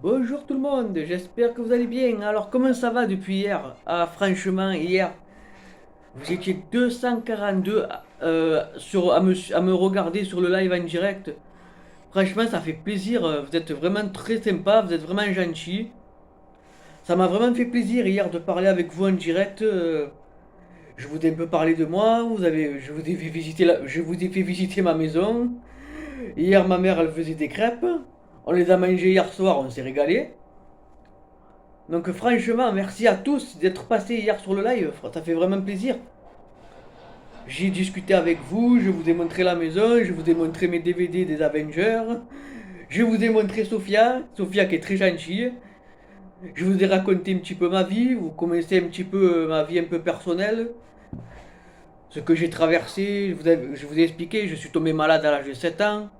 Bonjour tout le monde, j'espère que vous allez bien. Alors comment ça va depuis hier? Ah franchement hier, vous étiez 242 à me regarder sur le live en direct. Franchement ça fait plaisir, vous êtes vraiment très sympa, vous êtes vraiment gentil. Ça m'a vraiment fait plaisir hier de parler avec vous en direct. Je vous ai un peu parlé de moi, je vous ai fait visiter je vous ai fait visiter ma maison. Hier ma mère elle faisait des crêpes. On les a mangées hier soir, on s'est régalé. Donc franchement, merci à tous d'être passés hier sur le live, ça fait vraiment plaisir. J'ai discuté avec vous, je vous ai montré la maison, je vous ai montré mes DVD des Avengers, je vous ai montré Sophia qui est très gentille. Je vous ai raconté un petit peu ma vie, vous connaissez un petit peu ma vie un peu personnelle, ce que j'ai traversé, je vous ai expliqué, je suis tombé malade à l'âge de 7 ans.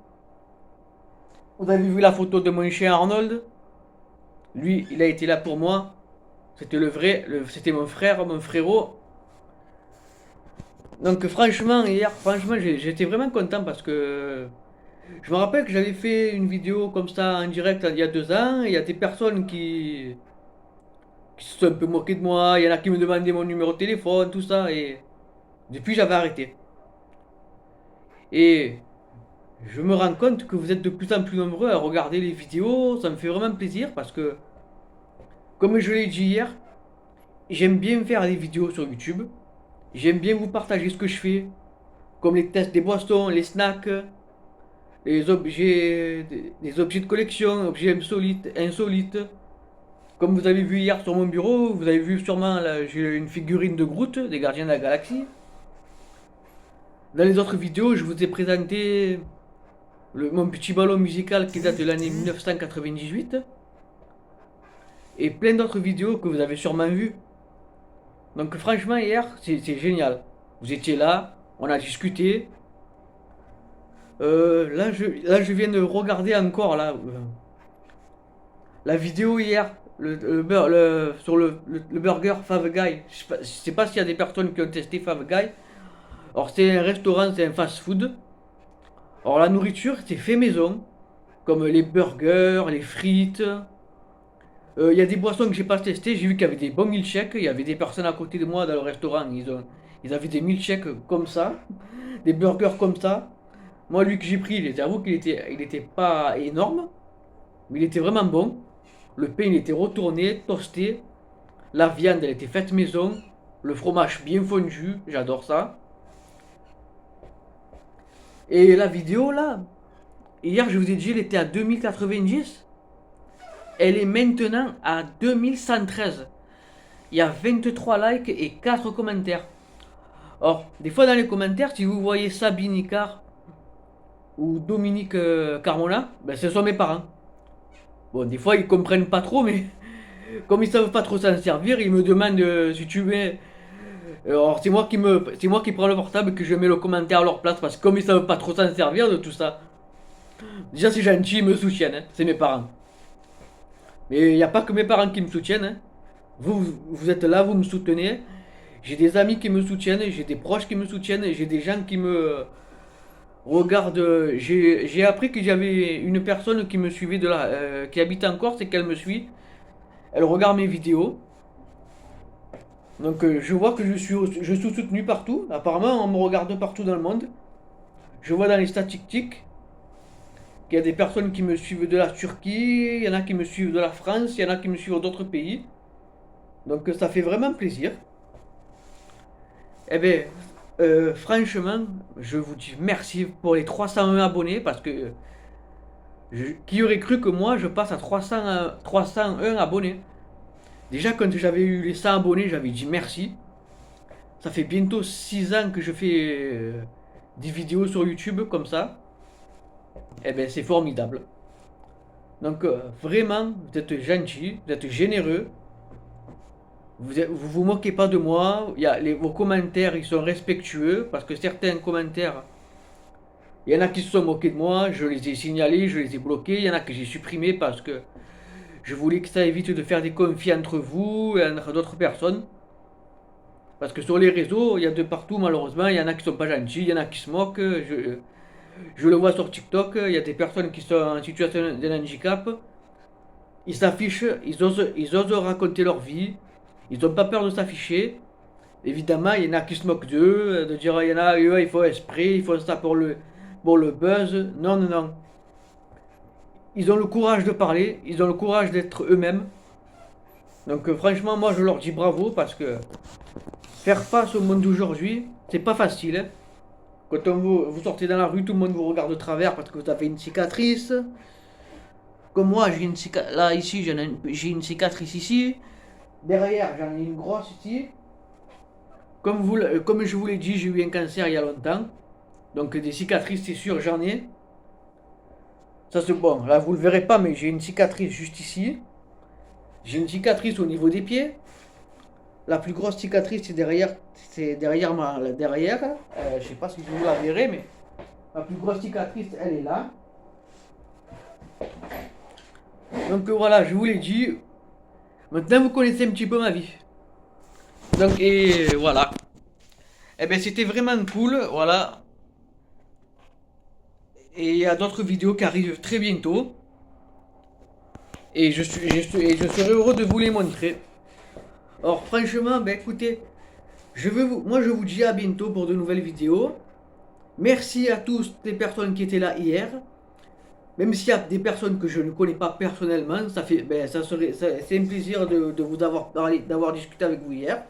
Vous avez vu la photo de mon chien Arnold? Lui, il a été là pour moi. C'était le vrai, c'était mon frère, mon frérot. Donc franchement, hier, franchement, j'étais vraiment content parce que je me rappelle que j'avais fait une vidéo comme ça en direct il y a 2 ans. Et il y a des personnes qui se sont un peu moquées de moi. Il y en a qui me demandaient mon numéro de téléphone, tout ça. Et depuis, j'avais arrêté. Et je me rends compte que vous êtes de plus en plus nombreux à regarder les vidéos. Ça me fait vraiment plaisir parce que, comme je l'ai dit hier, j'aime bien faire des vidéos sur YouTube. J'aime bien vous partager ce que je fais, comme les tests des boissons, les snacks, les objets de collection, objets insolites. Comme vous avez vu hier sur mon bureau, vous avez vu sûrement là, j'ai une figurine de Groot, des Gardiens de la Galaxie. Dans les autres vidéos, je vous ai présenté mon petit ballon musical qui date de l'année 1998 et plein d'autres vidéos que vous avez sûrement vues. Donc franchement, hier, c'est génial. Vous étiez là, on a discuté. Là, je viens de regarder encore là, la vidéo hier, sur le burger Five Guy. Je sais pas s'il y a des personnes qui ont testé Five Guy. Alors c'est un restaurant, c'est un fast-food. Alors la nourriture, c'est fait maison, comme les burgers, les frites. Il y a des boissons que j'ai pas testées. J'ai vu qu'il y avait des bons milkshakes. Il y avait des personnes à côté de moi dans le restaurant. Ils avaient des milkshakes comme ça, des burgers comme ça. Moi, lui que j'ai pris, j'avoue il était pas énorme, mais il était vraiment bon. Le pain, il était retourné, toasté. La viande, elle était faite maison. Le fromage bien fondu, j'adore ça. Et la vidéo, là, hier, je vous ai dit, elle était à 2090. Elle est maintenant à 2113. Il y a 23 likes et 4 commentaires. Or, des fois dans les commentaires, si vous voyez Sabine Icard ou Dominique Carmona, ben ce sont mes parents. Bon, des fois ils comprennent pas trop, mais comme ils savent pas trop s'en servir, ils me demandent si tu mets. Alors c'est moi qui prends le portable et que je mets le commentaire à leur place parce que comme ils savent pas trop s'en servir de tout ça. Déjà c'est gentil, ils me soutiennent, hein, c'est mes parents. Mais il n'y a pas que mes parents qui me soutiennent, hein. Vous êtes là, vous me soutenez. J'ai des amis qui me soutiennent, j'ai des proches qui me soutiennent, j'ai des gens qui me regardent. J'ai appris que j'avais une personne qui me suivait qui habite en Corse et qu'elle me suit. Elle regarde mes vidéos. Donc je vois que je suis soutenu partout. Apparemment, on me regarde partout dans le monde. Je vois dans les statistiques qu'il y a des personnes qui me suivent de la Turquie, il y en a qui me suivent de la France, il y en a qui me suivent d'autres pays. Donc ça fait vraiment plaisir. Eh bien, franchement, je vous dis merci pour les 301 abonnés parce que qui aurait cru que moi je passe à 301 abonnés. Déjà quand j'avais eu les 100 abonnés, j'avais dit merci. Ça fait bientôt 6 ans que je fais des vidéos sur YouTube comme ça. Eh bien, c'est formidable. Donc, vraiment, vous êtes gentil, vous êtes généreux. Vous moquez pas de moi. Vos commentaires, ils sont respectueux. Parce que certains commentaires, il y en a qui se sont moqués de moi. Je les ai signalés, je les ai bloqués. Il y en a que j'ai supprimés parce que je voulais que ça évite de faire des conflits entre vous et entre d'autres personnes. Parce que sur les réseaux, il y a de partout, malheureusement. Il y en a qui sont pas gentils, il y en a qui se moquent. Je le vois sur TikTok, il y a des personnes qui sont en situation d'un handicap. ils s'affichent, ils osent raconter leur vie, ils n'ont pas peur de s'afficher. Évidemment, il y en a qui se moquent d'eux, de dire il y en a, eux, ils font esprit, ils font ça pour le buzz. Non, non, non. Ils ont le courage de parler, ils ont le courage d'être eux-mêmes. Donc franchement, moi je leur dis bravo parce que faire face au monde d'aujourd'hui, c'est pas facile, hein. Quand vous sortez dans la rue, tout le monde vous regarde de travers parce que vous avez une cicatrice. Comme moi, j'ai une cicatrice. Là, ici, j'ai une cicatrice ici. Derrière, j'en ai une grosse ici. Comme je vous l'ai dit, j'ai eu un cancer il y a longtemps. Donc des cicatrices, c'est sûr, j'en ai. Ça c'est bon. Là, vous le verrez pas, mais j'ai une cicatrice juste ici. J'ai une cicatrice au niveau des pieds. La plus grosse cicatrice, c'est derrière derrière. Je sais pas si vous la verrez, mais la plus grosse cicatrice, elle est là. Donc voilà, je vous l'ai dit. Maintenant, vous connaissez un petit peu ma vie. Donc et voilà. Eh ben c'était vraiment cool, voilà. Et il y a d'autres vidéos qui arrivent très bientôt. Et je serai heureux de vous les montrer. Alors franchement, ben écoutez, moi je vous dis à bientôt pour de nouvelles vidéos. Merci à tous les personnes qui étaient là hier. Même s'il y a des personnes que je ne connais pas personnellement, c'est un plaisir de vous avoir parlé, d'avoir discuté avec vous hier.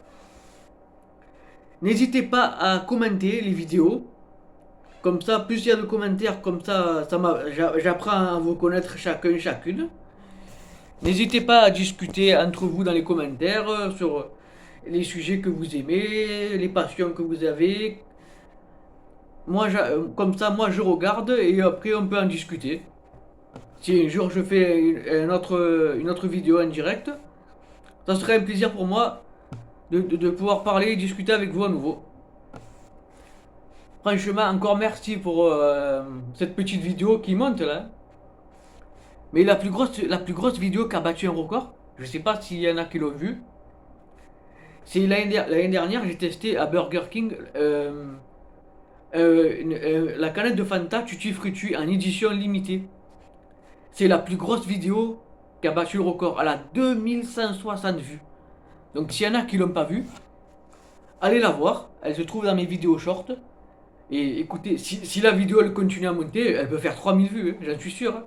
N'hésitez pas à commenter les vidéos. Comme ça, plus il y a de commentaires, comme ça, j'apprends à vous connaître chacun, chacune. N'hésitez pas à discuter entre vous dans les commentaires sur les sujets que vous aimez, les passions que vous avez. Moi, comme ça, moi je regarde et après on peut en discuter. Si un jour je fais une autre vidéo en direct, ça serait un plaisir pour moi de pouvoir parler et discuter avec vous à nouveau. Franchement, encore merci pour cette petite vidéo qui monte là. Mais la plus grosse vidéo qui a battu un record, je sais pas s'il y en a qui l'ont vu. C'est l'année dernière, j'ai testé à Burger King la canette de Fanta Tutti Frutti en édition limitée. C'est la plus grosse vidéo qui a battu le record. Elle a 2160 vues. Donc s'il y en a qui l'ont pas vue, allez la voir. Elle se trouve dans mes vidéos short. Et écoutez, si la vidéo elle continue à monter, elle peut faire 3000 vues, hein, j'en suis sûr, hein.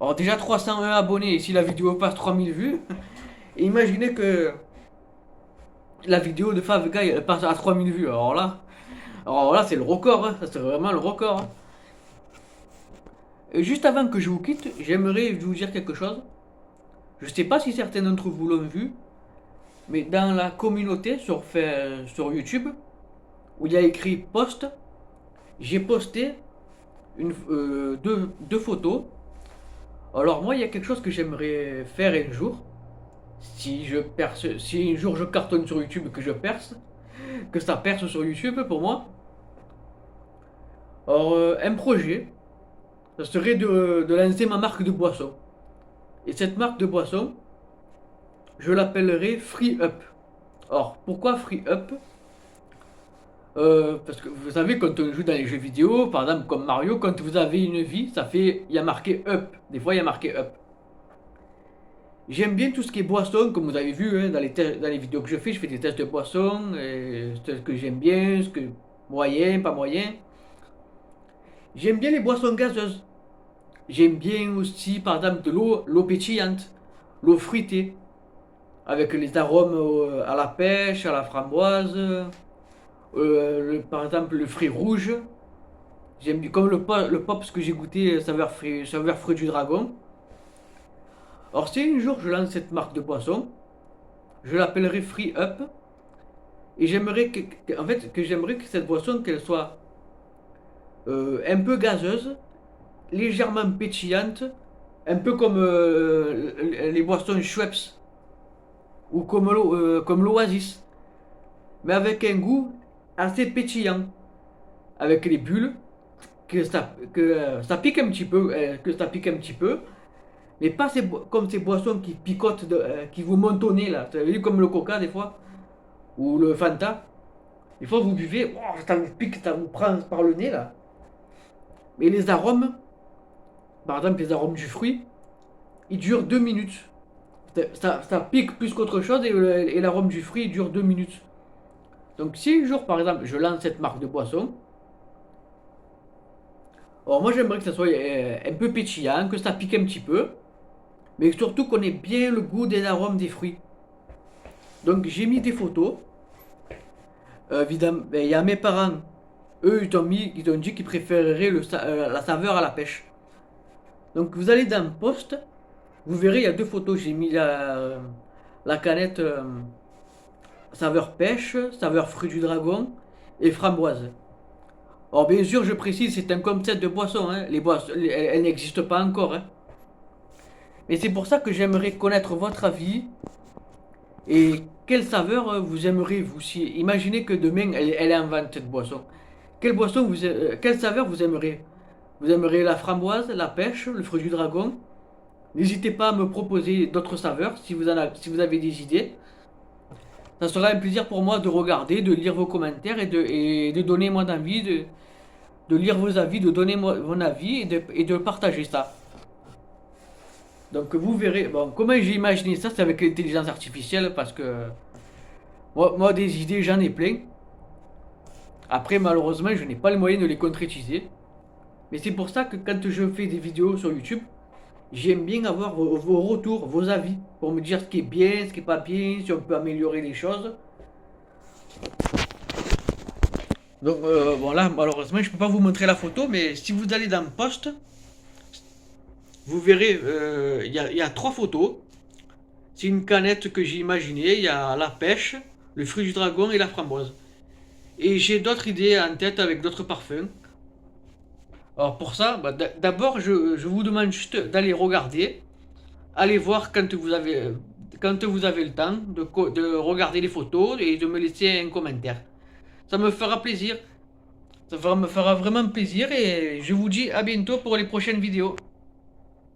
Alors déjà 301 abonnés, et si la vidéo passe 3000 vues, imaginez que la vidéo de Five Guys elle passe à 3000 vues. Alors là c'est le record, hein, ça c'est vraiment le record, hein. Et juste avant que je vous quitte, j'aimerais vous dire quelque chose. Je sais pas si certains d'entre vous l'ont vu, mais dans la communauté sur YouTube, où il y a écrit post, j'ai posté deux photos. Alors moi, il y a quelque chose que j'aimerais faire un jour. Si un jour je cartonne sur YouTube, que je perce, que ça perce sur YouTube pour moi. Alors un projet, ça serait de lancer ma marque de boisson. Et cette marque de boisson, je l'appellerai Free Up. Alors pourquoi Free Up? Parce que vous savez, quand on joue dans les jeux vidéo, par exemple comme Mario, quand vous avez une vie, il y a marqué Up. Des fois, il y a marqué Up. J'aime bien tout ce qui est boisson, comme vous avez vu, hein, dans les vidéos que je fais des tests de boisson, ce que j'aime bien, ce que moyen, pas moyen. J'aime bien les boissons gazeuses. J'aime bien aussi, par exemple, de l'eau pétillante, l'eau fruitée, avec les arômes à la pêche, à la framboise, par exemple le fruit rouge. J'aime bien, comme le pop, ce que j'ai goûté, saveur fruit du dragon. Alors si un jour je lance cette marque de boisson, je l'appellerai Free Up. Et j'aimerais que cette boisson, qu'elle soit un peu gazeuse, légèrement pétillante, un peu comme les boissons Schweppes ou comme l'Oasis, mais avec un goût assez pétillant, avec les bulles, ça pique un petit peu, mais pas comme ces boissons qui picotent, qui vous montent au nez là. Vous avez vu comme le Coca des fois, ou le Fanta. Des fois vous buvez, oh, ça vous pique, ça vous prend par le nez là. Mais les arômes, par exemple les arômes du fruit, il dure 2 minutes. Ça pique plus qu'autre chose et l'arôme du fruit dure 2 minutes. Donc si un jour par exemple je lance cette marque de boisson, alors moi j'aimerais que ça soit un peu pétillant, que ça pique un petit peu, mais surtout qu'on ait bien le goût des arômes des fruits. Donc j'ai mis des photos. Évidemment, ben, il y a mes parents, eux ils ont dit qu'ils préféreraient la saveur à la pêche. Donc vous allez dans le post, vous verrez il y a deux photos, j'ai mis la canette saveur pêche, saveur fruit du dragon et framboise. Alors bien sûr, je précise, c'est un concept de boisson, hein. Les boissons, elles n'existent pas encore, hein. Mais c'est pour ça que j'aimerais connaître votre avis et quelle saveur vous aimeriez vous si imaginez que demain elle invente cette boisson. Quelle saveur vous aimeriez? Vous aimeriez la framboise, la pêche, le fruit du dragon? N'hésitez pas à me proposer d'autres saveurs si vous avez des idées. Ça sera un plaisir pour moi de regarder, de lire vos commentaires et de donner mon avis, de lire vos avis, de donner mon avis et de partager ça. Donc vous verrez, bon, comment j'ai imaginé ça, c'est avec l'intelligence artificielle parce que moi des idées j'en ai plein. Après malheureusement je n'ai pas le moyen de les concrétiser. Mais c'est pour ça que quand je fais des vidéos sur YouTube, j'aime bien avoir vos retours, vos avis, pour me dire ce qui est bien, ce qui est pas bien, si on peut améliorer les choses. Donc bon là malheureusement je peux pas vous montrer la photo, mais si vous allez dans le post, vous verrez il y a trois photos. C'est une canette que j'ai imaginée, il y a la pêche, le fruit du dragon et la framboise. Et j'ai d'autres idées en tête avec d'autres parfums. Alors pour ça, bah, d'abord je vous demande juste d'aller regarder, allez voir quand vous avez le temps de regarder les photos et de me laisser un commentaire. Ça me fera plaisir, me fera vraiment plaisir et je vous dis à bientôt pour les prochaines vidéos.